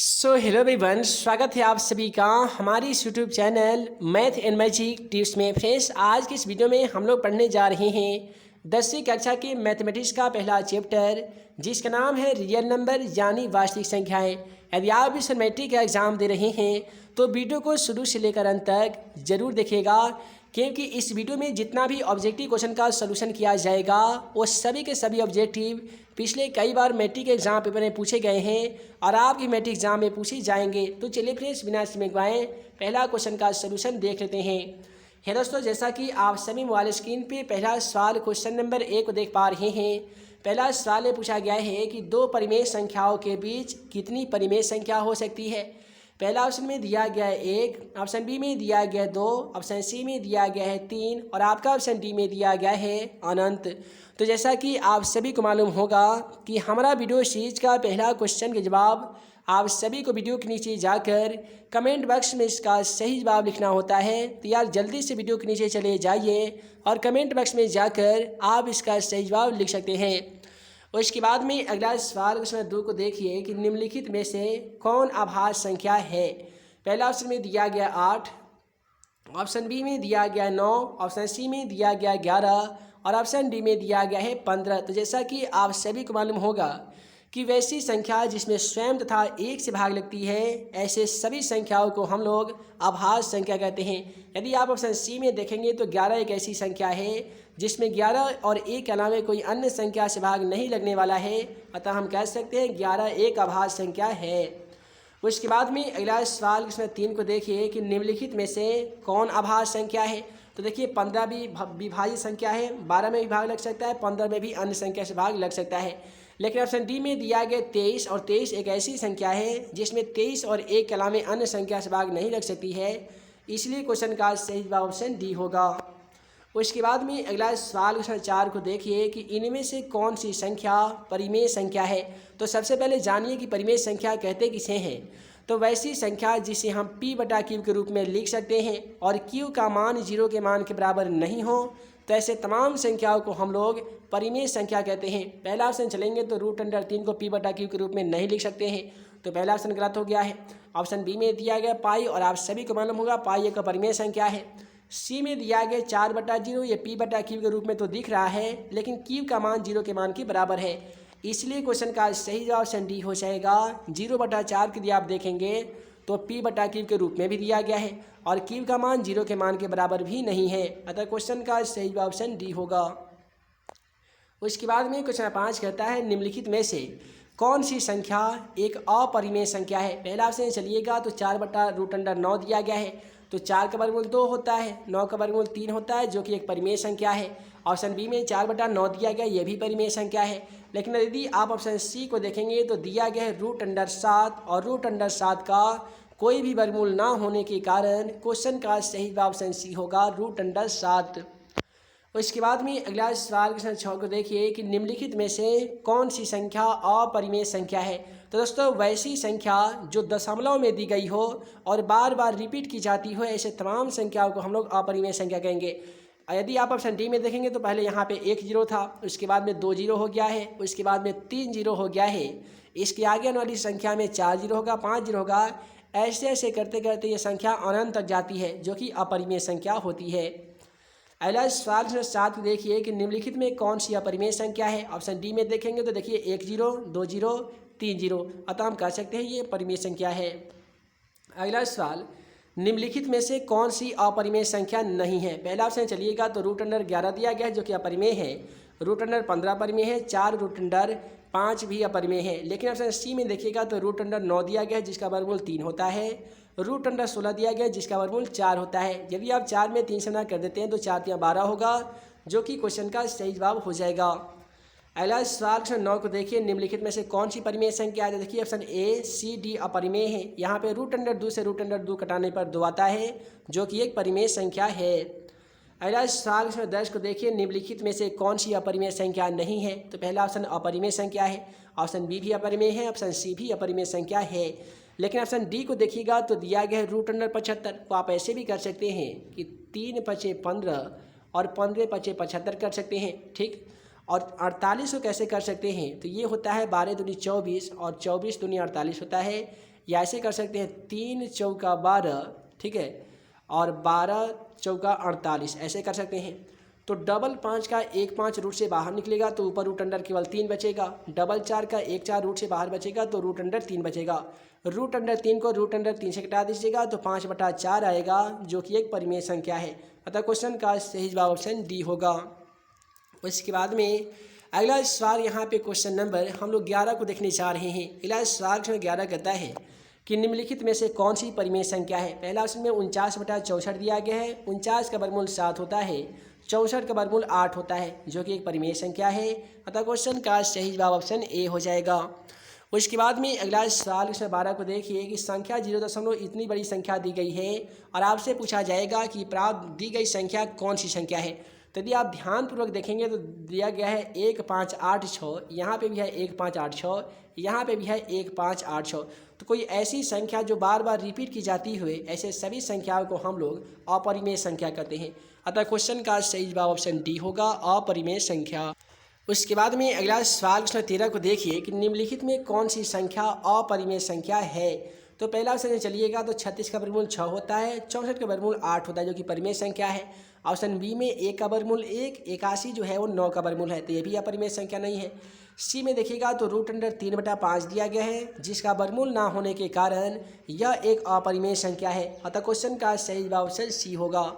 Hello everyone, स्वागत है आप सभी का हमारी इस YouTube channel math and magic tips में। फ्रेंड्स, आज की इस वीडियो में हम लोग पढ़ने जा रहे हैं 10वीं कक्षा के मैथमेटिक्स का पहला चैप्टर, जिसका नाम है रियल नंबर यानी वास्तविक संख्याएं। यदि आप इस मैट्रिक का एग्ज़ाम दे रहे हैं तो वीडियो को शुरू से लेकर अंत तक ज़रूर देखिएगा, क्योंकि इस वीडियो में जितना भी ऑब्जेक्टिव क्वेश्चन का सलूशन किया जाएगा वो सभी के सभी ऑब्जेक्टिव पिछले कई बार मैट्रिक एग्जाम पेपर में पूछे गए हैं और आपकी मैट्रिक एग्जाम में पूछे जाएंगे। तो चलिए फ्रेंड्स, बिना समय गवाएं पहला क्वेश्चन का सलूशन देख लेते हैं। है दोस्तों, जैसा कि आप सभी मोबाइल स्क्रीन पे पहला सवाल क्वेश्चन नंबर 1 को देख पा रहे हैं। पहला सवाल ये पूछा गया है कि दो परिमेय संख्याओं के बीच कितनी परिमेय संख्या हो सकती है। पहला ऑप्शन में दिया गया है 1, ऑप्शन बी में दिया गया है 2, ऑप्शन सी में दिया गया है 3 और आपका ऑप्शन डी में दिया गया है अनंत। तो जैसा कि आप सभी को मालूम होगा कि हमारा वीडियो सीरीज का पहला क्वेश्चन के जवाब आप सभी को वीडियो के नीचे जाकर कमेंट बॉक्स में इसका सही जवाब लिखना होता है। तो यार जल्दी से वीडियो के नीचे चले जाइए और कमेंट बॉक्स में जाकर आप इसका सही जवाब लिख सकते हैं। और इसके बाद में अगला सवाल क्वेश्चन 2 को देखिए कि निम्नलिखित में से कौन अभाज्य संख्या है। पहला ऑप्शन में दिया गया 8, ऑप्शन बी में दिया गया 9, ऑप्शन सी में दिया गया 11 और ऑप्शन डी में दिया गया है 15। तो जैसा कि आप सभी को मालूम होगा कि वैसी संख्या जिसमें स्वयं तथा 1 से भाग लगती है, ऐसे सभी संख्याओं को हम लोग अभाज्य संख्या कहते हैं। यदि आप ऑप्शन सी में देखेंगे तो 11 एक ऐसी संख्या है जिसमें 11 और 1 के अलावा कोई अन्य संख्या से भाग नहीं लगने वाला है, अतः हम कह सकते हैं 11 एक अभाज्य संख्या है। उसके बाद में अगला सवाल इसमें 3 को देखिए कि निम्नलिखित में से कौन अभाज्य संख्या है। तो देखिए 15 भी विभाज्य संख्या है, 12 में भी भाग लग सकता है, 15 में भी अन्य संख्या से भाग लग सकता है। लेकिन ऑप्शन डी में दिया गया 23 और 23 एक ऐसी संख्या है जिसमें 23 और 1 के अलावा अन्य संख्या से भाग नहीं लग सकती है, इसलिए क्वेश्चन का सही जवाब ऑप्शन डी होगा। उसके बाद में अगला सवाल क्वेश्चन 4 को देखिए कि इनमें से कौन सी संख्या परिमेय संख्या है। तो सबसे पहले जानिए कि परिमेय संख्या कहते किसे हैं। तो वैसी संख्या जिसे हम p बटा क्यू के रूप में लिख सकते हैं और q का मान 0 के मान के बराबर नहीं हो, तो ऐसे तमाम संख्याओं को हम लोग परिमेय संख्या कहते हैं। पहला ऑप्शन चलेंगे तो √3 को p बटा क्यू के रूप में नहीं लिख सकते हैं, तो पहला ऑप्शन गलत हो गया है। ऑप्शन बी में दिया गया पाई और आप सभी को मालूम होगा पाई एक परिमेय संख्या है। सी में दिया गया 4/0, ये p बटा क्यू के रूप में तो दिख रहा है लेकिन q का मान 0 के मान के बराबर है, इसलिए क्वेश्चन का सही जवाब ऑप्शन डी हो जाएगा। 0/4 के लिए आप देखेंगे तो p बटा क्यू के रूप में भी दिया गया है और q का मान 0 के मान के बराबर भी नहीं है, अतः क्वेश्चन का सही जवाब ऑप्शन डी होगा। उसके बाद में क्वेश्चन 5 कहता है निम्नलिखित में से कौन सी संख्या एक अपरिमेय संख्या है। पहला ऑप्शन चलिएगा तो 4/√9 दिया गया है, तो 4 का वर्गमूल 2 होता है, 9 का वर्गमूल 3 होता है, जो कि एक परिमेय संख्या है। ऑप्शन बी में 4/9 दिया गया, यह भी परिमेय संख्या है। लेकिन यदि आप ऑप्शन सी को देखेंगे तो दिया गया है √7 और √7 का कोई भी वर्गमूल ना होने के कारण क्वेश्चन का सही जवाब ऑप्शन सी होगा √7। उसके बाद में अगला सवाल क्वेश्चन 6 को देखिए कि निम्नलिखित में से कौन सी संख्या अपरिमेय संख्या है। तो दोस्तों वैसी संख्या जो दशमलव में दी गई हो और बार बार रिपीट की जाती हो, ऐसे तमाम संख्याओं को हम लोग अपरिमेय संख्या कहेंगे। यदि आप ऑप्शन डी में देखेंगे तो पहले यहाँ पे 1 0 था, उसके बाद में 2 0 हो गया है, उसके बाद में 3 0 हो गया है, इसके आगे आने वाली संख्या में 4 0 होगा, 5 0 होगा, ऐसे ऐसे करते करते ये संख्या अनंत तक जाती है, जो कि अपरिमेय संख्या होती है। अगला सवाल 7 देखिए कि निम्नलिखित में कौन सी अपरिमेय संख्या है। ऑप्शन डी में देखेंगे तो देखिए 1 0, 2 0, 3 0, अतः हम कह सकते हैं ये परिमेय संख्या है। अगला सवाल निम्नलिखित में से कौन सी अपरिमेय संख्या नहीं है। पहला ऑप्शन चलिएगा तो √11 दिया गया है, जो कि अपरिमेय है। √15 परिमेय है, 4√5 भी अपरिमेय है। लेकिन ऑप्शन सी में देखिएगा तो √9 दिया गया है, जिसका वर्गमूल 3 होता है, √16 दिया गया है, जिसका वर्गमूल 4 होता है। यदि आप 4 में 3 से गुणा कर देते हैं तो 4 × 12 होगा, जो कि क्वेश्चन का सही जवाब हो जाएगा। अगला सवाल क्वेश्चन 9 को देखिए निम्नलिखित में से कौन सी परिमेय संख्या है। देखिए ऑप्शन ए सी डी अपरिमेय है। यहाँ पे √2 से √2 घटाने पर 2 आता है, जो कि एक परिमेय संख्या है। अगला सवाल क्वेश्चन 10 को देखिए निम्नलिखित में से कौन सी अपरिमेय संख्या नहीं है। तो पहला ऑप्शन अपरिमेय संख्या है, ऑप्शन बी भी अपरिमेय है, ऑप्शन सी भी अपरिमेय संख्या है। लेकिन ऑप्शन डी को देखिएगा तो दिया गया है √75, तो आप ऐसे भी कर सकते हैं कि 3 × 5 = 15 और 15 × 5 = 75 कर सकते हैं, ठीक। और 48 को कैसे कर सकते हैं, तो ये होता है 12 दूनी 24 और 24 दूनी 48 होता है। या ऐसे कर सकते हैं 3 चौका 12, ठीक है, और 12 चौका 48, ऐसे कर सकते हैं। तो डबल 5 का 1 5 रूट से बाहर निकलेगा तो ऊपर रूट अंडर केवल 3 बचेगा। डबल 4 का 1 4 रूट से बाहर बचेगा तो रूट अंडर 3 बचेगा। रूट अंडर 3 को रूट अंडर 3 से घटा दीजिएगा तो 5/4 आएगा, जो कि एक परिमेय संख्या है। अतः क्वेश्चन का सही जवाब ऑप्शन डी होगा। उसके बाद में अगला सवाल यहाँ पे क्वेश्चन नंबर हम लोग 11 को देखने जा रहे हैं। अगला सवाल 11 कहता है कि निम्नलिखित में से कौन सी परिमेय संख्या है। पहला ऑप्शन में 49/64 दिया गया है। 49 का वर्गमूल 7 होता है, 64 का वर्गमूल 8 होता है, जो कि एक परिमेय संख्या है। अतः क्वेश्चन का सही जवाब ऑप्शन ए हो जाएगा। उसके बाद में अगला सवाल क्वेश्चन 12 को देखिए कि संख्या 0 इतनी बड़ी संख्या दी गई है और आपसे पूछा जाएगा कि प्राप्त दी गई संख्या कौन सी संख्या है। तो यदि आप ध्यानपूर्वक देखेंगे तो दिया गया है 1 5 8 6, यहाँ पे भी है 1 5 8 6, यहाँ पे भी है 1 5 8 6। तो कोई ऐसी संख्या जो बार बार रिपीट की जाती हुए, ऐसे सभी संख्याओं को हम लोग अपरिमेय संख्या कहते हैं। अतः क्वेश्चन का सही जवाब ऑप्शन डी होगा, अपरिमेय संख्या। उसके बाद में अगला सवाल क्वेश्चन 13 को देखिए कि निम्नलिखित में कौन सी संख्या अपरिमेय संख्या है। तो पहला ऑप्शन चलिएगा तो 36 का वर्गमूल 6 होता है, 64 का वर्गमूल 8 होता है, जो कि परिमेय संख्या है। ऑप्शन बी में 1 का वर्गमूल 1, 81 जो है वो 9 का वर्गमूल है, तो ये भी अपरिमेय संख्या नहीं है। सी में देखिएगा तो रूट अंडर 3/5 दिया गया है, जिसका वर्गमूल ना होने के कारण यह एक अपरिमेय संख्या है। अतः क्वेश्चन का सही जवाब ऑप्शन सी होगा।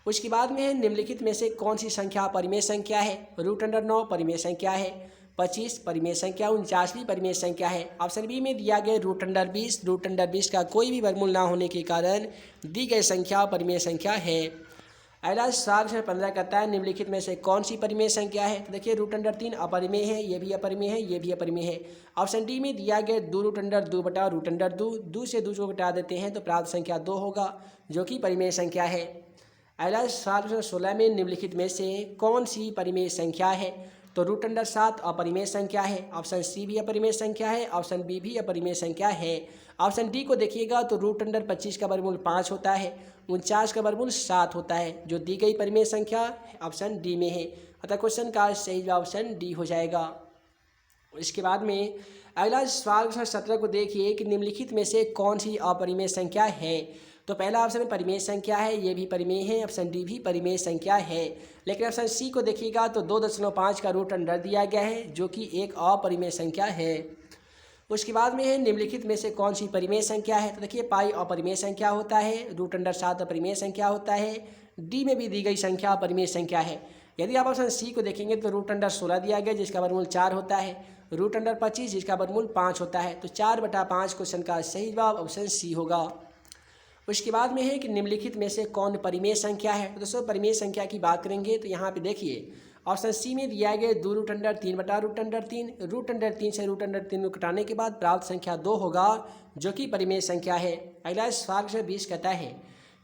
उसके बाद में है निम्नलिखित में से कौन सी संख्या परिमेय संख्या है। रूट अंडर 9 परिमेय संख्या है, 25 परिमेय संख्या, 49 भी परिमेय संख्या है। ऑप्शन बी में दिया गया रूट अंडर 20, रूट अंडर 20 का कोई भी वर्गमूल ना होने के कारण दी गई संख्या परिमेय संख्या है। अगला सवाल 15 कहता है निम्नलिखित में से कौन सी परिमेय संख्या है। तो देखिए रूट अंडर 3 अपरिमेय है, ये भी अपरिमेय है, ये भी अपरिमेय है। ऑप्शन डी में दिया गया 2 रूट अंडर 2 बटा रूट अंडर 2, 2 से 2 को घटा देते हैं तो प्राप्त संख्या 2 होगा, जो कि परिमेय संख्या है। अगला सवाल 16 में निम्नलिखित में से कौन सी परिमेय संख्या है। तो रूट अंडर 7 अपरिमेय संख्या है, ऑप्शन सी भी अपरिमेय संख्या है, ऑप्शन बी भी अपरिमेय संख्या है। ऑप्शन डी को देखिएगा तो रूट अंडर 25 का वर्गमूल 5 होता है, 49 का वर्गमूल 7 होता है, जो दी गई परिमेय संख्या ऑप्शन डी में है। अतः क्वेश्चन का सही जवाब ऑप्शन डी हो जाएगा। इसके बाद में अगला सवाल 17 को देखिए कि निम्नलिखित में से कौन सी अपरिमेय संख्या है। तो पहला ऑप्शन में परिमेय संख्या है, ये भी परिमेय है, ऑप्शन डी भी परिमेय संख्या है। लेकिन ऑप्शन सी को देखिएगा तो 2.5 का रूट अंडर दिया गया है, जो कि एक अपरिमेय संख्या है। उसके बाद में है निम्नलिखित में से कौन सी परिमेय संख्या है। तो देखिए पाई अपरिमेय संख्या होता है, रूट अंडर 7 अपरिमेय संख्या होता है, डी में भी दी गई संख्या अपरिमेय संख्या है। यदि आप ऑप्शन सी को देखेंगे तो रूट अंडर 16 दिया गया जिसका वर्गमूल 4 होता है, रूट अंडर 25 जिसका वर्गमूल 5 होता है, तो 4/5 क्वेश्चन का सही जवाब ऑप्शन सी होगा। उसके बाद में है कि निम्नलिखित में से कौन परिमेय संख्या है। तो दोस्तों परिमेय संख्या की बात करेंगे तो यहाँ पे देखिए ऑप्शन सी में दिया गया 2 रूट अंडर 3 बटा रूट अंडर 3, रूट अंडर 3 से रूट अंडर 3 को घटाने के बाद प्राप्त संख्या 2 होगा, जो कि परिमेय संख्या है। अगला सवाल 20 कहता है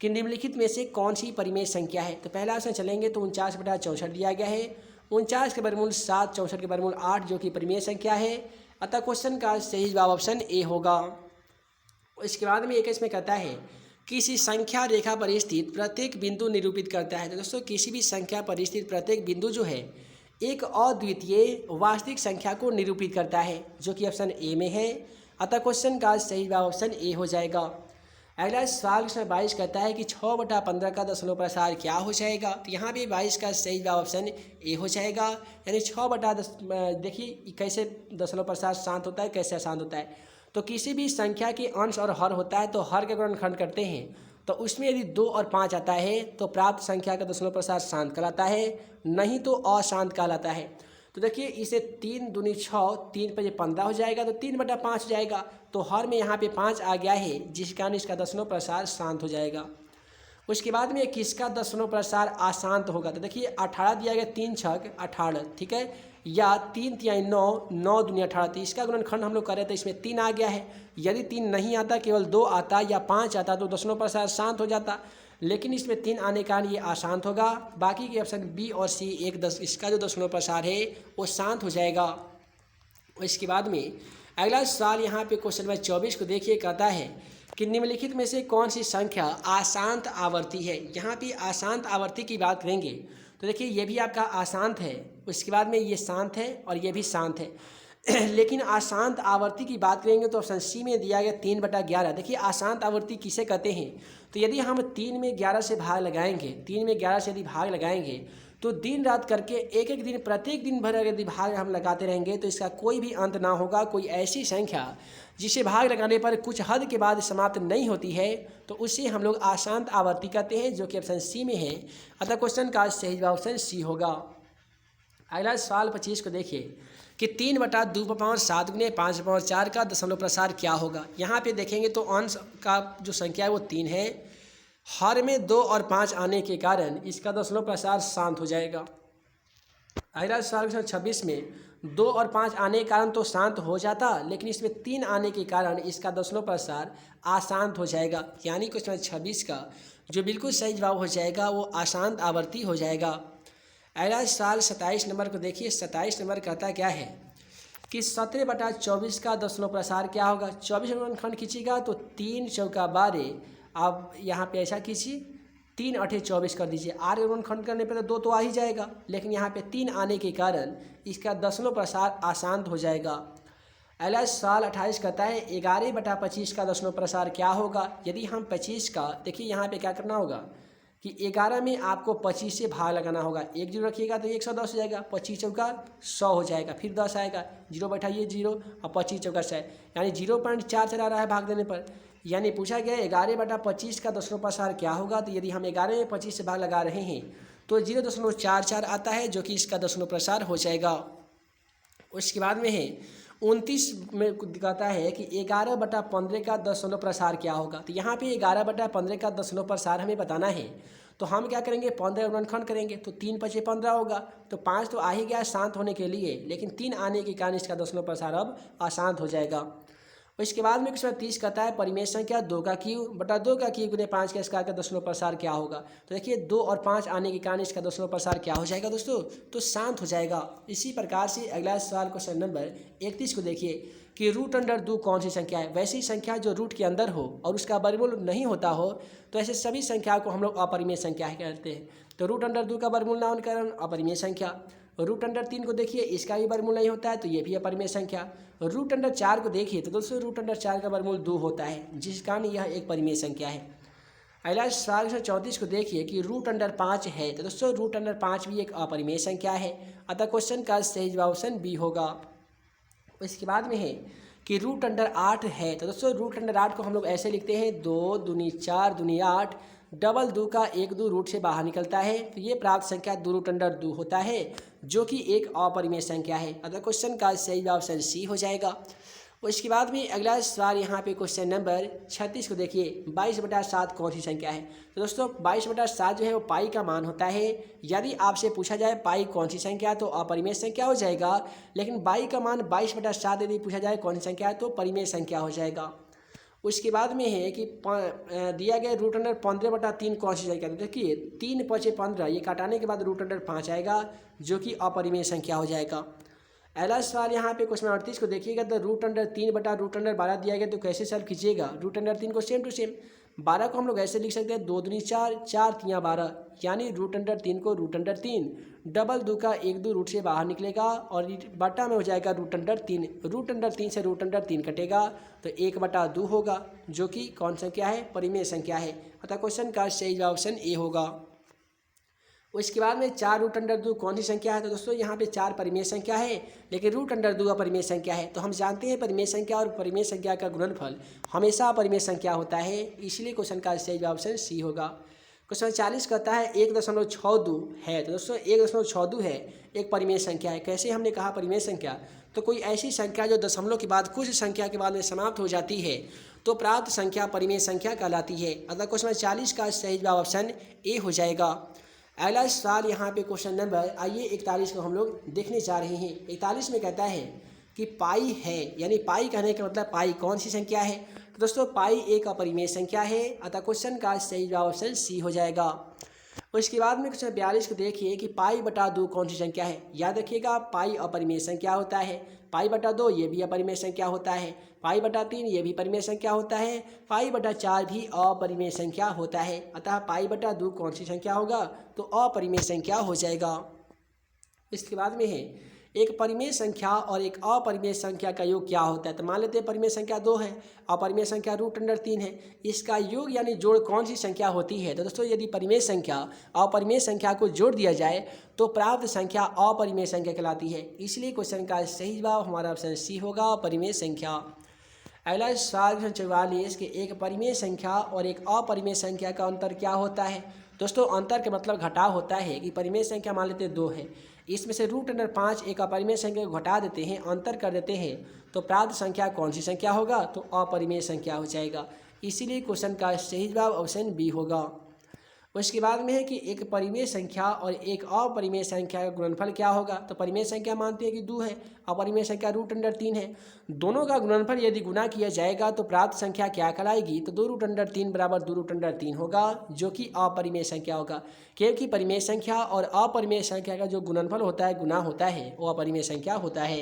कि निम्नलिखित में से कौन सी परिमेय संख्या है। तो पहला ऑप्शन चलेंगे तो 49/64 दिया गया है, 49 के वर्गमूल 7, 64 के वर्गमूल 8, जो कि परिमेय संख्या है। अतः क्वेश्चन का सही जवाब ऑप्शन ए होगा। इसके बाद में 21 में कहता है किसी संख्या रेखा पर स्थित प्रत्येक बिंदु निरूपित करता है। तो दोस्तों किसी भी संख्या पर स्थित प्रत्येक बिंदु जो है एक अद्वितीय वास्तविक संख्या को निरूपित करता है, जो कि ऑप्शन ए में है। अतः क्वेश्चन का सही जवाब ऑप्शन ए हो जाएगा। अगला सवाल 22 कहता है कि 6/15 का दशमलव प्रसार क्या हो जाएगा। तो यहाँ भी 22 का सही जवाब ऑप्शन ए हो जाएगा, यानी 6/10। देखिए कैसे दशमलव प्रसार शांत होता है, कैसे अशांत होता है। तो किसी भी संख्या के अंश और हर होता है तो हर के गुणनखंड करते हैं, तो उसमें यदि 2 और 5 आता है तो प्राप्त संख्या का दशमलव प्रसार शांत कहलाता है, नहीं तो अशांत कहलाता है। तो देखिए इसे 3 दूनी 6, 3 पर 15 हो जाएगा, तो 3/5 हो जाएगा। तो हर में यहाँ पे 5 आ गया है, जिस कारण इसका दशमलव प्रसार शांत हो जाएगा। उसके बाद में किसका दशमलव प्रसार अशांत होगा। तो देखिए 18 दिया गया, 3 छक 18, ठीक है, या 3 तिहाई 9, 9 दूनी 18। तो इसका गुणनखंड हम लोग करें तो इसमें 3 आ गया है। यदि 3 नहीं आता, केवल 2 आता या 5 आता तो दशमलव प्रसार शांत हो जाता, लेकिन इसमें 3 आने के कारण ये अशांत होगा। बाकी के ऑप्शन बी और सी इसका जो दशमलव प्रसार है वो शांत हो जाएगा। इसके बाद में अगला सवाल यहाँ पे क्वेश्चन नंबर 24 को देखिए, कहता है कि निम्नलिखित में से कौन सी संख्या अशांत आवर्ती है। यहाँ पे अशांत आवर्ती की बात करेंगे तो देखिए ये भी आपका अशांत है, उसके बाद में ये शांत है और ये भी शांत है। लेकिन अशांत आवर्ती की बात करेंगे तो ऑप्शन सी में दिया गया 3/11। देखिए अशांत आवर्ती किसे कहते हैं, तो यदि हम 3 में 11 से भाग लगाएंगे, 3 में 11 से यदि भाग लगाएंगे तो दिन रात करके एक एक दिन प्रत्येक दिन भर यदि भाग हम लगाते रहेंगे तो इसका कोई भी अंत ना होगा। कोई ऐसी संख्या जिसे भाग लगाने पर कुछ हद के बाद समाप्त नहीं होती है तो उसे हम लोग अशांत आवर्ती कहते हैं, जो कि ऑप्शन सी में है। अतः क्वेश्चन का सही जवाब ऑप्शन सी होगा। अगला सवाल 25 को देखिए कि 3/2/7 गुने 5/4 का दशमलव प्रसार क्या होगा। यहाँ पे देखेंगे तो अंश का जो संख्या है वो 3 है, हर में 2 और 5 आने के कारण इसका दशमलव प्रसार शांत हो जाएगा। अगला सवाल 26 में 2 और 5 आने के कारण तो शांत हो जाता, लेकिन इसमें 3 आने के कारण इसका दशमलव प्रसार अशांत हो जाएगा। यानी क्वेश्चन 26 का जो बिल्कुल सही जवाब हो जाएगा वो अशांत आवर्ती हो जाएगा। अगला सवाल 27 नंबर को देखिए। 27 नंबर कहता क्या है कि 17/24 का दशमलव प्रसार क्या होगा। 24 गुणनखंड खींचिएगा तो 3 चौका 12। आप यहाँ पे ऐसा खींचिए 3 8 24 कर दीजिए। 8 गुणनखंड करने पर तो 2 तो आ ही जाएगा, लेकिन यहाँ पे 3 आने के कारण इसका दशमलव प्रसार अशांत हो जाएगा। अगला सवाल 28 कहता है 11/25 का दशमलव प्रसार क्या होगा। यदि हम 25 का देखिए यहाँ पे क्या करना होगा कि 11 में आपको 25 से भाग लगाना होगा। 1 जीरो रखिएगा तो 110 हो जाएगा, 25 चौका 100 हो जाएगा, फिर 10 आएगा, जीरो बैठाइए 0 और 25 चौका 100, यानी 0.4 चला रहा है भाग देने पर। यानी पूछा गया 11/25 का दशमलव प्रसार क्या होगा। तो यदि हम 11 में 25 से भाग लगा रहे हैं तो 0.44 आता है, जो कि इसका दशमलव प्रसार हो जाएगा। उसके बाद में है 29 में कहता है कि 11/15 का दशमलव प्रसार क्या होगा। तो यहाँ पे 11/15 का दशमलव प्रसार हमें बताना है, तो हम क्या करेंगे 15 गुणनखंड करेंगे तो 3 × 5 = 15 होगा। तो 5 तो आ ही गया शांत होने के लिए, लेकिन 3 आने के कारण इसका दशमलव प्रसार अब अशांत हो जाएगा। इसके बाद में क्वेश्चन 30 कहता है परिमेय संख्या 2 का क्यूब बटा 2 का क्यूब गुने 5 के स्क्वायर का दशमलव प्रसार क्या होगा। तो देखिए 2 और 5 आने के कारण इसका दशमलव प्रसार क्या हो जाएगा दोस्तों, तो शांत हो जाएगा। इसी प्रकार से अगला सवाल क्वेश्चन नंबर 31 को देखिए कि √2 कौन सी संख्या है। वैसी संख्या जो रूट के अंदर हो और उसका वर्गमूल नहीं होता हो, तो ऐसे सभी संख्या को हम लोग अपरिमेय संख्या कहते हैं। तो √2 का वर्गमूल ना होने के कारण अपरिमेय संख्या। √3 को देखिए इसका भी वर्गमूल नहीं होता है तो ये भी अपरिमेय संख्या। √4 को देखिए तो दोस्तों √4 का वर्गमूल 2 होता है, जिस कारण यह एक परिमेय संख्या है। अगला सवाल 34 को देखिए कि √5 है, तो दोस्तों √5 भी एक अपरिमेय संख्या है। अतः क्वेश्चन का सही जवाब ऑप्शन बी होगा। इसके बाद में है कि √8 है, तो दोस्तों √8 को हम लोग ऐसे लिखते हैं 2 दूनी 4 दूनी 8, डबल 2 का 1 2 रूट से बाहर निकलता है, तो ये प्राप्त संख्या 2√2 होता है, जो कि एक अपरिमेय संख्या है। अतः क्वेश्चन का सही जवाब ऑप्शन सी हो जाएगा। उसके बाद में अगला सवाल यहाँ पे क्वेश्चन नंबर 36 को देखिए 22/7 कौन सी संख्या है। तो दोस्तों 22/7 जो है वो पाई का मान होता है। यदि आपसे पूछा जाए पाई कौन सी संख्या तो अपरिमेय संख्या हो जाएगा, लेकिन पाई का मान 22/7 यदि पूछा जाए कौन सी संख्या है तो परिमेय संख्या हो जाएगा। उसके बाद में है कि दिया गया √15/3 कौन सी संख्या। तो देखिए 3 × 5 = 15, ये काटाने के बाद √5 आएगा, जो कि अपरिमेय संख्या हो जाएगा। अगला सवाल यहाँ पे क्वेश्चन 38 को देखिएगा तो √3/√12 दिया गया, तो कैसे सॉल्व कीजिएगा। √3 को सेम टू सेम 12 को हम लोग ऐसे लिख सकते हैं 2 दूनी 4 4 3 12, यानी √3 को √3, डबल 2 का 1 2 रूट से बाहर निकलेगा और बटा में हो जाएगा √3। √3 से √3 कटेगा तो 1/2 होगा, जो कि कौन संख्या है, परिमेय संख्या है। अतः क्वेश्चन का सही जवाब ऑप्शन ए होगा। उसके बाद में 4 √2 कौन सी संख्या है। तो दोस्तों यहाँ पे 4 परिमेय संख्या है, लेकिन √2 अपरिमेय संख्या है। तो हम जानते हैं परिमेय संख्या और परिमेय संख्या का गुणनफल हमेशा अपरिमेय संख्या होता है, इसलिए क्वेश्चन का सही जवाब ऑप्शन सी होगा। क्वेश्चन 40 कहता है 1.62 है। तो दोस्तों 1.62 है एक परिमेय संख्या है। कैसे हमने कहा परिमेय संख्या, तो कोई ऐसी संख्या जो दशमलव के बाद कुछ संख्या के बाद में समाप्त हो जाती है तो प्राप्त संख्या परिमेय संख्या कहलाती है। अतः क्वेश्चन 40 का सही जवाब ऑप्शन ए हो जाएगा। अगला सवाल यहाँ पे क्वेश्चन नंबर आइए 41 को हम लोग देखने जा रहे हैं। 41 में कहता है कि पाई है, यानी पाई कहने का मतलब पाई कौन सी संख्या है। तो दोस्तों पाई एक अपरिमेय संख्या है, अतः क्वेश्चन का सही जवाब ऑप्शन सी हो जाएगा। उसके बाद में क्वेश्चन 42 को देखिए कि π/2 कौन सी संख्या है। याद रखिएगा पाई अपरिमेय संख्या होता है, π/2 ये भी अपरिमेय संख्या होता है, π/3 ये भी परिमेय संख्या होता है, π/4 भी अपरिमेय संख्या होता है। अतः π/2 कौन सी संख्या होगा, तो अपरिमेय संख्या हो जाएगा। इसके बाद में है एक परिमेय संख्या और एक अपरिमेय संख्या का योग क्या होता है। तो मान लेते हैं परिमेय संख्या 2 है, अपरिमेय संख्या √3 है, इसका योग यानी जोड़ कौन सी संख्या होती है। तो दोस्तों यदि परिमेय संख्या अपरिमेय संख्या को जोड़ दिया जाए तो प्राप्त संख्या अपरिमेय संख्या कहलाती है। इसलिए क्वेश्चन का सही जवाब हमारा ऑप्शन सी होगा, परिमेय संख्या। अगला सवाल 44 कि एक परिमेय संख्या और एक अपरिमेय संख्या का अंतर क्या होता है। दोस्तों अंतर के मतलब घटाव होता है कि परिमेय संख्या मान लेते 2 है, इसमें से √5 एक अपरिमेय संख्या को घटा देते हैं, अंतर कर देते हैं, तो प्राप्त संख्या कौन सी संख्या होगा। तो अपरिमेय संख्या हो जाएगा। इसीलिए क्वेश्चन का सही जवाब ऑप्शन बी होगा। उसके बाद में है कि एक परिमेय संख्या और एक अपरिमेय संख्या का गुणनफल क्या होगा। तो परिमेय संख्या मानते हैं कि 2 है, अपरिमेय संख्या √3 है, दोनों का गुणनफल यदि गुना किया जाएगा तो प्राप्त संख्या क्या कहलाएगी। तो 2√3 बराबर 2√3 होगा, जो कि अपरिमेय संख्या होगा, क्योंकि परिमेय संख्या और अपरिमेय संख्या का जो गुणनफल होता है, गुना होता है, वो अपरिमेय संख्या होता है।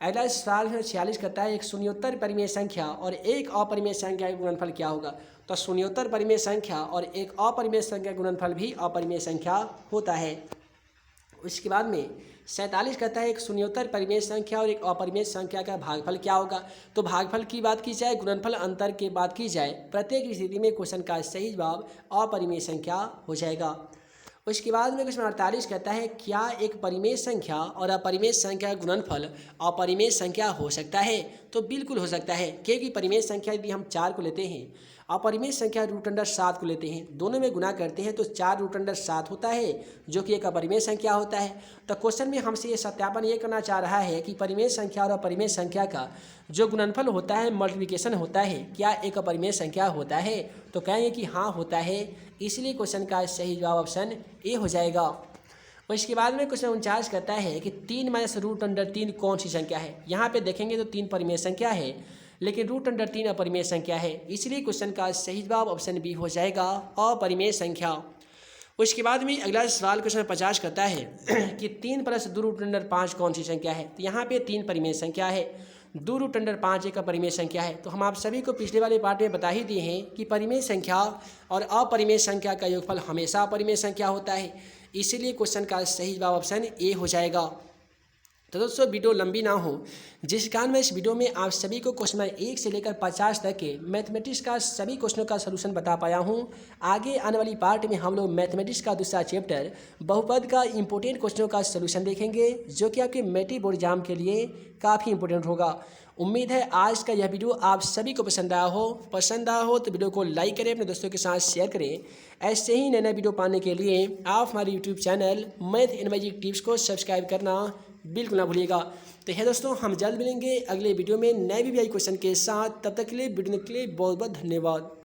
अगला सवाल 46 करता है एक शून्योत्तर परिमेय संख्या और एक अपरिमेय संख्या का गुणनफल क्या होगा। तो शून्योत्तर परिमेय संख्या और एक अपरिमेय संख्या का गुणनफल भी अपरिमेय संख्या होता है। उसके बाद में 47 कहता है एक शून्योत्तर परिमेय संख्या और एक अपरिमेय संख्या का भागफल क्या होगा। तो भागफल की बात की जाए, गुणनफल अंतर की बात की जाए, प्रत्येक स्थिति में क्वेश्चन का सही जवाब अपरिमेय संख्या हो जाएगा। उसके बाद में क्वेश्चन 48 कहता है क्या एक परिमेय संख्या और अपरिमेय संख्या का गुणनफल अपरिमेय संख्या हो सकता है। तो बिल्कुल हो सकता है, क्योंकि परिमेय संख्या यदि हम 4 को लेते हैं, अपरिमेय संख्या √7 को लेते हैं, दोनों में गुना करते हैं तो 4√7 होता है, जो कि एक अपरिमेय संख्या होता है। तो क्वेश्चन में हमसे ये सत्यापन ये करना चाह रहा है कि परिमेय संख्या और अपरिमेय संख्या का जो गुणनफल होता है, मल्टीप्लिकेशन होता है, क्या एक अपरिमेय संख्या होता है। तो कहेंगे कि हाँ होता है, इसलिए क्वेश्चन का सही जवाब ऑप्शन ए हो जाएगा। और इसके बाद में क्वेश्चन 49 कहता है कि 3 - √3 कौन सी संख्या है। यहाँ पे देखेंगे तो 3 परिमेय संख्या है, लेकिन √3 अपरिमेय संख्या है, इसलिए क्वेश्चन का सही जवाब ऑप्शन बी हो जाएगा, अपरिमेय संख्या। उसके बाद में अगला सवाल क्वेश्चन 50 करता है कि 3 + 2√5 कौन सी संख्या है। तो यहाँ पे 3 परिमेय संख्या है, 2√5 एक अपरिमेय संख्या है। तो हम आप सभी को पिछले वाले पार्ट में बता ही दिए हैं कि परिमेय संख्या और अपरिमेय संख्या का योगफल हमेशा अपरिमेय संख्या होता है, इसीलिए क्वेश्चन का सही जवाब ऑप्शन ए हो जाएगा। तो दोस्तों वीडियो लंबी ना हो, जिस कारण मैं इस वीडियो में आप सभी को क्वेश्चन 1 से लेकर 50 तक के मैथमेटिक्स का सभी क्वेश्चनों का सलूशन बता पाया हूँ। आगे आने वाली पार्ट में हम लोग मैथमेटिक्स का दूसरा चैप्टर बहुपद का इंपॉर्टेंट क्वेश्चनों का सलूशन देखेंगे, जो कि आपके मैट्रिक बोर्ड एग्जाम के लिए काफ़ी इंपॉर्टेंट होगा। उम्मीद है आज का यह वीडियो आप सभी को पसंद आया हो तो वीडियो को लाइक करें, अपने दोस्तों के साथ शेयर करें। ऐसे ही नए नए वीडियो पाने के लिए आप हमारे YouTube channel math and magic tips को सब्सक्राइब करना बिल्कुल ना भूलिएगा। तो है दोस्तों, हम जल्द मिलेंगे अगले वीडियो में नए वीवीआई क्वेश्चन के साथ। तब तक के लिए वीडियो के लिए बहुत बहुत धन्यवाद।